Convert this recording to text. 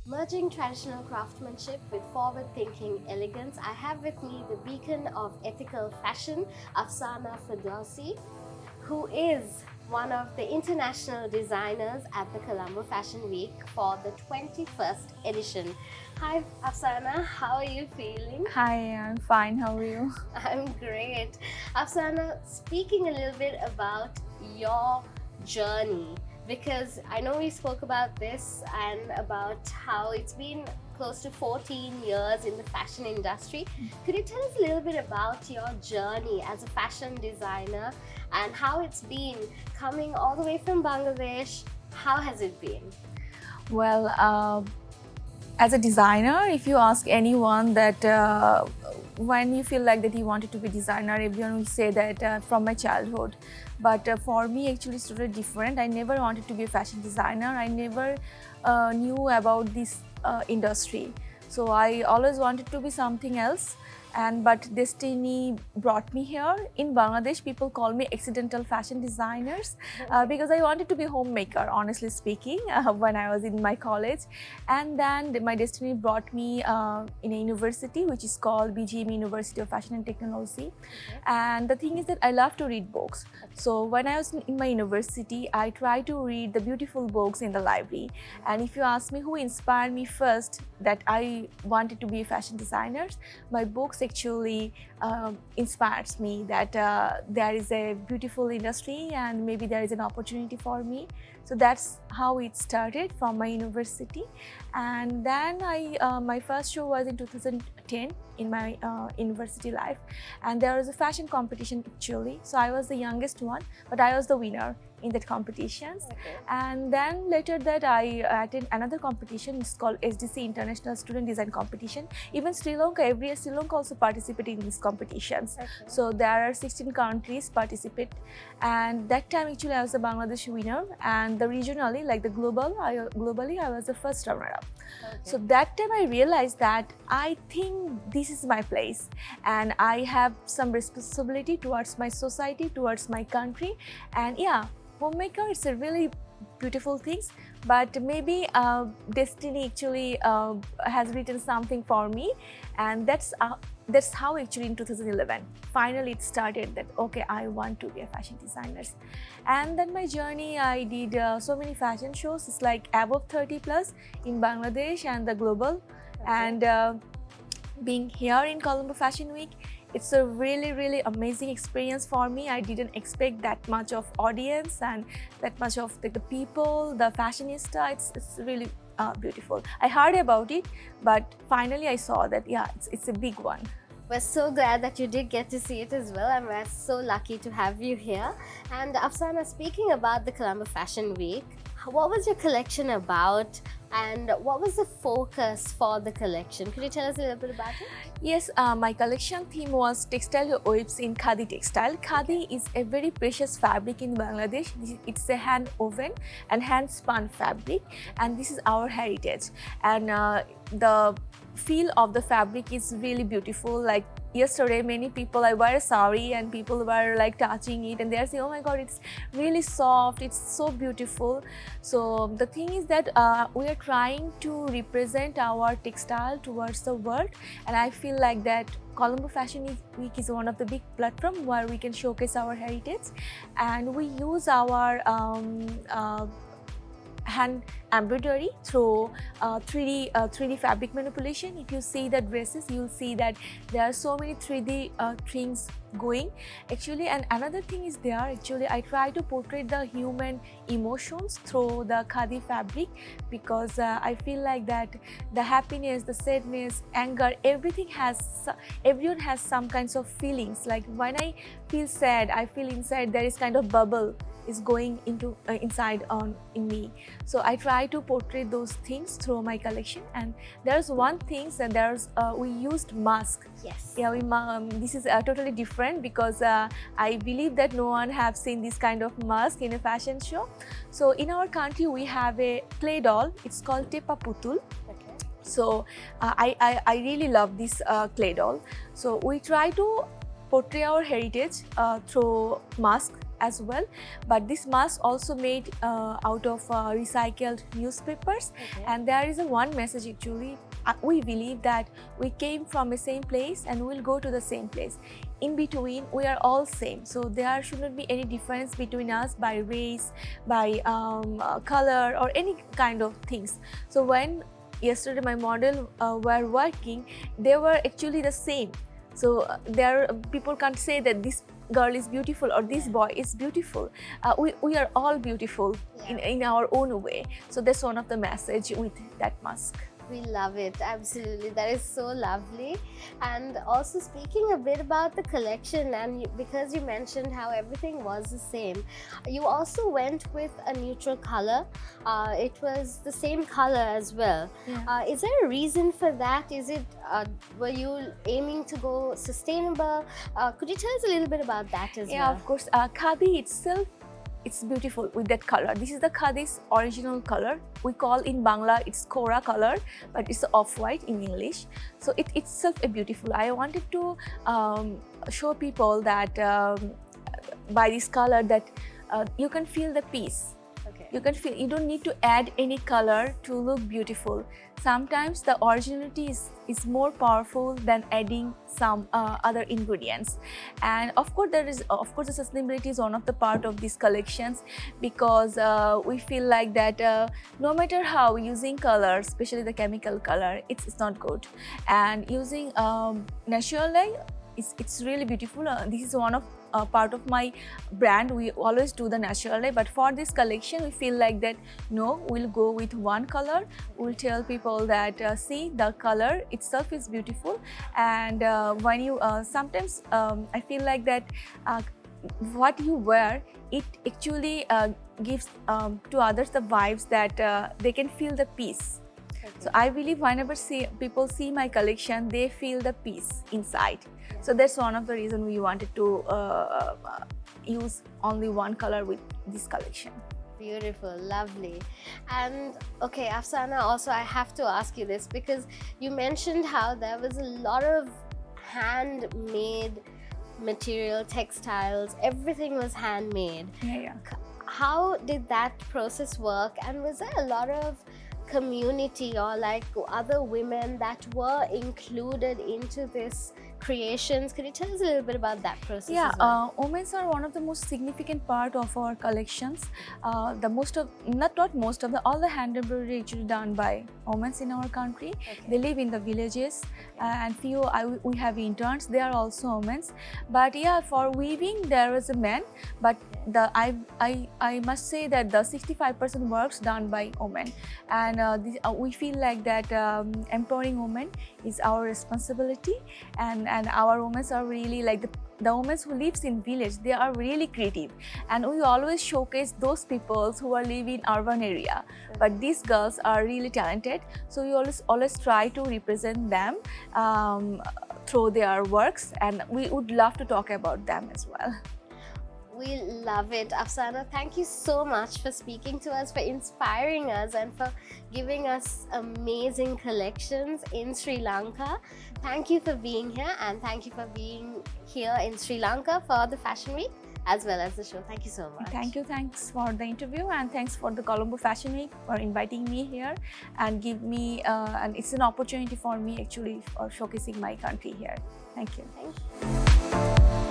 Merging traditional craftsmanship with forward-thinking elegance, I have with me the beacon of ethical fashion, Afsana Ferdousi, who is one of the international designers at the Colombo Fashion Week for the 21st edition. Hi Afsana, how are you feeling? Hi, I'm fine. How are you? I'm great. Afsana, speaking a little bit about your journey, because I know we spoke about this and about how it's been close to 14 years in the fashion industry. Could you tell us a little bit about your journey as a fashion designer and how it's been coming all the way from Bangladesh? How has it been? Well, as a designer, if you ask anyone that when you feel like that you wanted to be designer, everyone will say that from my childhood. But for me, actually, it's totally different. I never wanted to be a fashion designer. I never knew about this industry. So I always wanted to be something else. But destiny brought me here. In Bangladesh, people call me accidental fashion designers because I wanted to be a homemaker, honestly speaking, when I was in my college. And then my destiny brought me in a university which is called BGM University of Fashion and Technology. And the thing is that I love to read books. So when I was in my university, I tried to read the beautiful books in the library. And if you ask me who inspired me first that I wanted to be a fashion designer, my books actually inspires me that there is a beautiful industry and maybe there is an opportunity for me. So that's how it started from my university. And then my first show was in 2010 in my university life, and there was a fashion competition actually. So I was the youngest one, but I was the winner in that competitions. And then later that I attended another competition. It's called SDC International Student Design Competition. Even Sri Lanka, every year Sri Lanka also participated in these competitions. So there are 16 countries participate, and that time actually I was a Bangladesh winner, and the regionally, like the globally I was the first runner up. So that time I realized that I think this is my place and I have some responsibility towards my society, towards my country. And yeah, homemaker is a really beautiful things, but maybe destiny actually has written something for me, and that's how actually in 2011 finally it started that okay, I want to be a fashion designer. And then my journey, I did so many fashion shows. It's like above 30 plus in Bangladesh and the global. And being here in Colombo Fashion Week, it's a really amazing experience for me. I didn't expect that much of audience and that much of the people, the fashionista. It's really beautiful. I heard about it, but finally I saw that yeah, it's a big one. We're so glad that you did get to see it as well, and we're so lucky to have you here. And Afsana, speaking about the Colombo Fashion Week, what was your collection about and what was the focus for the collection? Could you tell us a little bit about it? Yes, my collection theme was textile waves in Khadi textile. Khadi is a very precious fabric in Bangladesh. It's a hand woven and hand spun fabric, and this is our heritage. And the feel of the fabric is really beautiful. Like yesterday, many people, I wear a sari and people were like touching it and they're saying, oh my god, it's really soft, it's so beautiful. So the thing is that we are trying to represent our textile towards the world, and I feel like that Colombo Fashion Week is one of the big platforms where we can showcase our heritage, and we use our hand embroidery through 3D fabric manipulation. If you see the dresses, you'll see that there are so many 3D things going actually. And another thing is there actually, I try to portray the human emotions through the khadi fabric, because I feel like that the happiness, the sadness, anger, everyone has some kinds of feelings. Like when I feel sad, I feel inside there is kind of bubble is going into inside in me. So I try to portray those things through my collection. And there's one thing that we used mask. Yes. Yeah, this is totally different because I believe that no one have seen this kind of mask in a fashion show. So in our country we have a clay doll. It's called Tepa Putul. So I really love this clay doll. So we try to portray our heritage through mask. as well, but this mask also made out of recycled newspapers. Okay. And there is a one message actually. We believe that we came from the same place and we'll go to the same place. In between, we are all same, so there shouldn't be any difference between us by race, by color, or any kind of things. So when yesterday my model were working, they were actually the same. So there people can't say that this girl is beautiful or this boy is beautiful. We are all beautiful in our own way. So that's one of the message with that mask. We love it, absolutely. That is so lovely. And also speaking a bit about the collection, and because you mentioned how everything was the same, you also went with a neutral color. It was the same color as well. Yeah. Is there a reason for that? Is it, were you aiming to go sustainable? Could you tell us a little bit about that as well? Yeah, of course. Khadi itself, it's beautiful with that color. This is the Khadi's original color. We call in Bangla it's Kora color, but it's off-white in English. So it itself a beautiful. I wanted to show people that by this color that you can feel the peace. Okay. You can feel, you don't need to add any color to look beautiful. Sometimes the originality is more powerful than adding some other ingredients. And of course the sustainability is one of the part of these collections, because we feel like that no matter how using color, especially the chemical color, it's not good. And using natural dye, it's really beautiful. This is one of part of my brand. We always do the natural dye, but for this collection we feel like that no, we'll go with one color. We'll tell people that see, the color itself is beautiful. And when you sometimes I feel like that what you wear, it actually gives to others the vibes that they can feel the peace. So I believe whenever people see my collection, they feel the peace inside. So that's one of the reasons we wanted to use only one color with this collection. Beautiful, lovely. And okay, Afsana, also I have to ask you this, because you mentioned how there was a lot of handmade material, textiles, everything was handmade. Yeah. How did that process work? And was there a lot of community or like other women that were included into this creations? Could you tell us a little bit about that process? Yeah, as well? women are one of the most significant part of our collections. The most of, not most of, all the hand embroidery actually done by women in our country. Okay. They live in the villages, and few we have interns. They are also women. But yeah, for weaving there was a man. But I must say that the 65% works done by women, and we feel like that empowering women is our responsibility, and our women are really like the women who lives in village. They are really creative, and we always showcase those people who are living in urban area. But these girls are really talented, so we always try to represent them through their works, and we would love to talk about them as well. We love it. Afsana, thank you so much for speaking to us, for inspiring us, and for giving us amazing collections in Sri Lanka. Thank you for being here, and thank you for being here in Sri Lanka for the Fashion Week as well as the show. Thank you so much. Thank you. Thanks for the interview, and thanks for the Colombo Fashion Week for inviting me here and give me and it's an opportunity for me actually for showcasing my country here. Thank you. Thank you.